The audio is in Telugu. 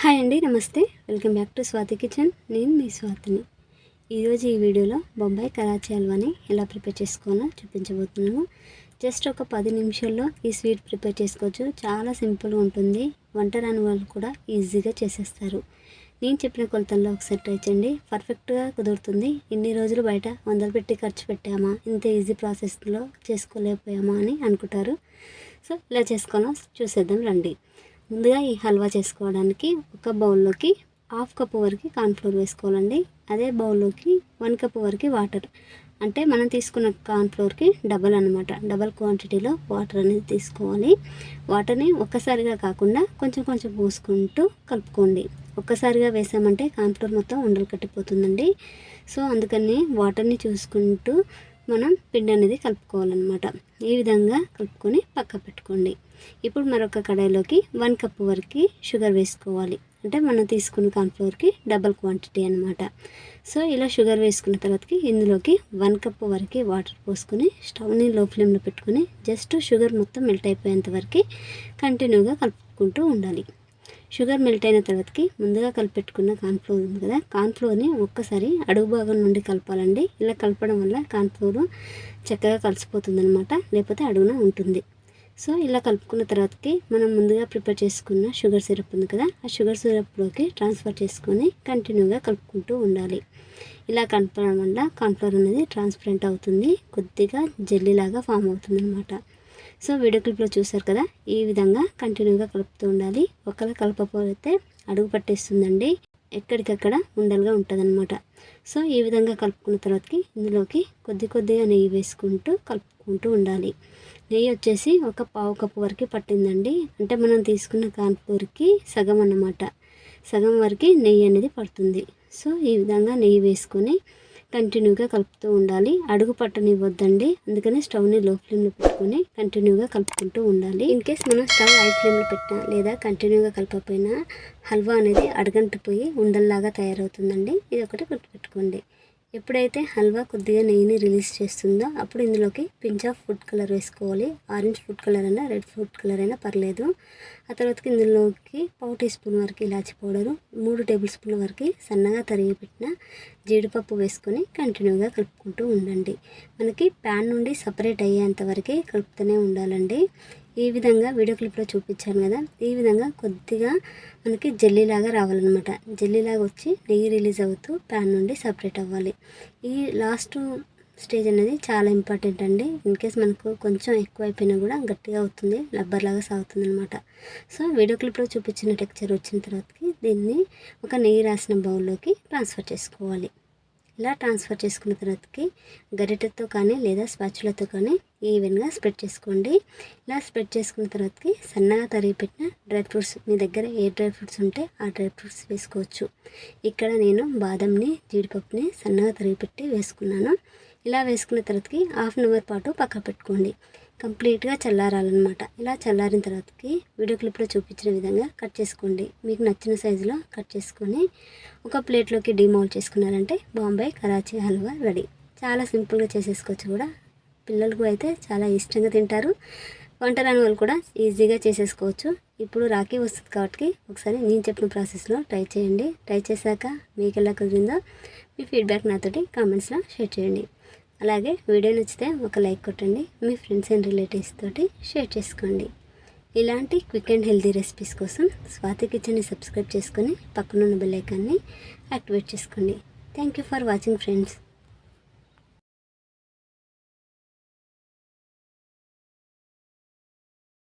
హాయ్ అండి, నమస్తే. Welcome back to Swathi kitchen. నేను మీ స్వాతిని. ఈరోజు ఈ వీడియోలో బొంబాయి కరాచీ హల్వాని ఎలా ప్రిపేర్ చేసుకోవాలో చూపించబోతున్నాను. జస్ట్ ఒక 10 నిమిషాల్లో ఈ స్వీట్ ప్రిపేర్ చేసుకోవచ్చు. చాలా సింపుల్గా ఉంటుంది. వంట రాని వాళ్ళు కూడా ఈజీగా చేసేస్తారు. నేను చెప్పిన కొలతల్లో ఒకసారి ట్రై చేయండి. పర్ఫెక్ట్గా కుదురుతుంది. ఇన్ని రోజులు బయట వందలు పెట్టి ఖర్చు పెట్టామా, ఇంత ఈజీ ప్రాసెస్లో చేసుకోలేకపోయామా అని అనుకుంటారు. సో ఇలా చేసుకోవాలో చూసేద్దాం రండి. ముందుగా ఈ హల్వా చేసుకోవడానికి ఒక బౌల్లోకి 1/2 కప్పు వరకు కార్న్ఫ్లోర్ వేసుకోవాలండి. అదే బౌల్లోకి 1 కప్పు వరకు వాటర్, అంటే మనం తీసుకున్న కార్న్ఫ్లోర్కి డబల్ అనమాట. డబల్ క్వాంటిటీలో వాటర్ అనేది తీసుకోవాలి. వాటర్ని ఒక్కసారిగా కాకుండా కొంచెం కొంచెం పోసుకుంటూ కలుపుకోండి. ఒక్కసారిగా వేసామంటే కార్న్ఫ్లోర్ మొత్తం ఉండలు కట్టిపోతుందండి. సో అందుకని వాటర్ని చూసుకుంటూ మనం పిండి అనేది కలుపుకోవాలన్నమాట. ఈ విధంగా కలుపుకొని పక్క పెట్టుకోండి. ఇప్పుడు మరొక కడాయిలోకి 1 కప్పు వరకు షుగర్ వేసుకోవాలి. అంటే మనం తీసుకున్న కార్న్ఫ్లోర్కి డబల్ క్వాంటిటీ అనమాట. సో ఇలా షుగర్ వేసుకున్న తర్వాతకి ఇందులోకి 1 కప్పు వరకు వాటర్ పోసుకొని స్టవ్ని లో ఫ్లేమ్లో పెట్టుకొని జస్ట్ షుగర్ మొత్తం మెల్ట్ అయిపోయేంత వరకు కంటిన్యూగా కలుపుకుంటూ ఉండాలి. షుగర్ మెల్ట్ అయిన తర్వాతకి ముందుగా కలిపెట్టుకున్న కార్న్ఫ్లోర్ ఉంది కదా, కార్న్ఫ్లోర్ని ఒక్కసారి అడుగు భాగం నుండి కలపాలండి. ఇలా కలపడం వల్ల కార్న్ఫ్లోర్ చక్కగా కలిసిపోతుంది అనమాట, లేకపోతే అడుగున ఉంటుంది. సో ఇలా కలుపుకున్న తర్వాతకి మనం ముందుగా ప్రిపేర్ చేసుకున్న షుగర్ సిరప్ ఉంది కదా, ఆ షుగర్ సిరప్లోకి ట్రాన్స్ఫర్ చేసుకొని కంటిన్యూగా కలుపుకుంటూ ఉండాలి. ఇలా కలపడం వల్ల కార్న్ఫ్లోర్ అనేది ట్రాన్స్పరెంట్ అవుతుంది, కొద్దిగా జెల్లీలాగా ఫామ్ అవుతుంది అనమాట. సో వీడియో క్లిప్లో చూసారు కదా, ఈ విధంగా కంటిన్యూగా కలుపుతూ ఉండాలి. ఒకవేళ కలపకపోతే అడుగు పట్టేస్తుందండి, ఎక్కడికక్కడ ఉండలుగా ఉంటుందన్నమాట. సో ఈ విధంగా కలుపుకున్న తర్వాతకి ఇందులోకి కొద్దిగా నెయ్యి వేసుకుంటూ కలుపుకుంటూ ఉండాలి. నెయ్యి వచ్చేసి ఒక 1/2 కప్పు వరకు పట్టిందండి. అంటే మనం తీసుకున్న కార్న్ఫ్లోర్కి సగం అన్నమాట, సగం వరకు నెయ్యి అనేది పడుతుంది. సో ఈ విధంగా నెయ్యి వేసుకొని కంటిన్యూగా కలుపుతూ ఉండాలి. అడుగు పట్టనివ్వద్దండి, అందుకని స్టవ్ని లో ఫ్లేమ్లో పెట్టుకొని కంటిన్యూగా కలుపుకుంటూ ఉండాలి. ఇన్ కేస్ మనం స్టవ్ హై ఫ్లేమ్లో పెట్టినా లేదా కంటిన్యూగా కలపకపోయినా హల్వా అనేది అడగంటిపోయి ఉండల్లాగా తయారవుతుందండి. ఇది ఒకటి గుర్తుపెట్టుకోండి. ఎప్పుడైతే హల్వా కొద్దిగా నెయ్యిని రిలీజ్ చేస్తుందో అప్పుడు ఇందులోకి పించ్ ఆఫ్ ఫుడ్ కలర్ వేసుకోవాలి. ఆరెంజ్ ఫుడ్ కలర్ అయినా రెడ్ ఫుడ్ కలర్ అయినా పర్లేదు. ఆ తర్వాతకి ఇందులోకి 1/4 టీ స్పూన్ వరకు ఇలాచి పౌడరు, 3 టేబుల్ స్పూన్ల వరకు సన్నగా తరిగి పెట్టిన జీడిపప్పు వేసుకొని కంటిన్యూగా కలుపుకుంటూ ఉండండి. మనకి ప్యాన్ నుండి సపరేట్ అయ్యేంత వరకు కలుపుతూనే ఉండాలండి. ఈ విధంగా వీడియో క్లిప్లో చూపించాను కదా, ఈ విధంగా కొద్దిగా మనకి జెల్లీలాగా రావాలన్నమాట. జెల్లీలాగా వచ్చి నెయ్యి రిలీజ్ అవుతూ ప్యాన్ నుండి సపరేట్ అవ్వాలి. ఈ లాస్ట్ స్టేజ్ అనేది చాలా ఇంపార్టెంట్ అండి. ఇన్ కేస్ మనకు కొంచెం ఎక్కువ అయిపోయినా కూడా గట్టిగా అవుతుంది, రబ్బర్ లాగా సాగుతుంది అనమాట. సో వీడియో క్లిప్లో చూపించిన టెక్స్చర్ వచ్చిన తర్వాతకి దీన్ని ఒక నెయ్యి రాసిన బౌల్లోకి ట్రాన్స్ఫర్ చేసుకోవాలి. ఇలా ట్రాన్స్ఫర్ చేసుకున్న తర్వాతకి గరిటెతో కానీ లేదా స్పాచులతో కానీ ఈవెన్గా స్ప్రెడ్ చేసుకోండి. ఇలా స్ప్రెడ్ చేసుకున్న తర్వాతకి సన్నగా తరిగి పెట్టిన డ్రై ఫ్రూట్స్, మీ దగ్గర ఏ డ్రై ఫ్రూట్స్ ఉంటే ఆ డ్రై ఫ్రూట్స్ వేసుకోవచ్చు. ఇక్కడ నేను బాదంని, జీడిపప్పుని సన్నగా తరిగి పెట్టి వేసుకున్నాను. ఇలా వేసుకున్న తర్వాతకి 1/2 అవర్ పాటు పక్క పెట్టుకోండి. కంప్లీట్గా చల్లారాలన్నమాట. ఇలా చల్లారిన తర్వాతకి వీడియో క్లిప్లో చూపించిన విధంగా కట్ చేసుకోండి. మీకు నచ్చిన సైజులో కట్ చేసుకొని ఒక ప్లేట్లోకి డిమౌల్డ్ చేసుకున్నారంటే బొంబాయి కరాచీ హల్వా రెడీ. చాలా సింపుల్గా చేసేసుకోవచ్చు కూడా. పిల్లలకు అయితే చాలా ఇష్టంగా తింటారు. వంట రాని వాళ్ళు కూడా ఈజీగా చేసేసుకోవచ్చు. ఇప్పుడు రాఖీ వస్తుంది కాబట్టి ఒకసారి నేను చెప్పిన ప్రాసెస్లో ట్రై చేయండి. ట్రై చేశాక మీకు ఎలా కుదిరిందో మీ ఫీడ్బ్యాక్ నాతోటి కామెంట్స్లో షేర్ చేయండి. అలాగే వీడియో నచ్చితే ఒక లైక్ కొట్టండి. మీ ఫ్రెండ్స్ అండ్ రిలేటివ్స్ తోటి షేర్ చేసుకోండి. ఇలాంటి క్విక్ అండ్ హెల్తీ రెసిపీస్ కోసం స్వాతి కిచెన్ని సబ్స్క్రైబ్ చేసుకొని పక్కనున్న బెల్ ఐకాన్ని యాక్టివేట్ చేసుకోండి. Thank you for watching friends.